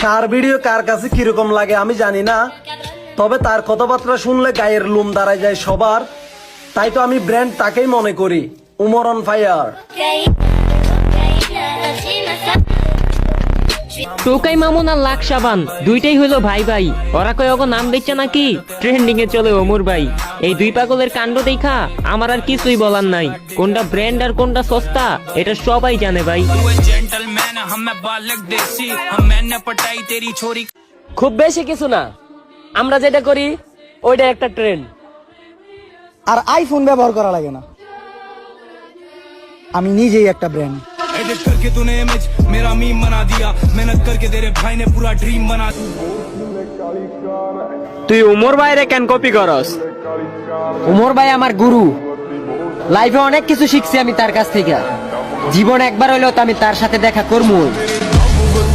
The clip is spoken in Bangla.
সার ভিডিও কার কাছে কিরকম লাগে আমি জানি না, তবে তার কথাবার্তা শুনলে গায়ের লোম দাঁড়ায় যায় সবার। তাই তো আমি ব্র্যান্ড তাকেই মনে করি, উমর অন ফায়ার। টোকাই মামুন আর লাখ সাবান দুইটাই হলো ভাই ভাই। ওরা কয় ওগো নাম দিচ্ছে নাকি ট্রেন্ডিং এ চলে ওমর ভাই। এই দুই পাগলের কাণ্ড দেখা আমার আর কিছুই বলার নাই। কোনটা ব্র্যান্ড আর কোনটা সস্তা এটা সবাই জানে ভাই। খুব বেশি কিছু না, আমরা যেটা করি ওইটা একটা ট্রেন্ড। আর আইফোন ব্যবহার করা লাগে না, আমি নিজেই একটা ব্র্যান্ড। एडिट करके तूने इमेज मेरा मीम बना दिया, मेहनत करके तेरे भाई ने पूरा ड्रीम बना। তুই উমর ভাইরে কেন কপি করস? উমর ভাই আমার গুরু, লাইফে অনেক কিছু শিখছি আমি তার কাছ থেকে। জীবন একবার হইলেও তো আমি তার সাথে দেখা করবো।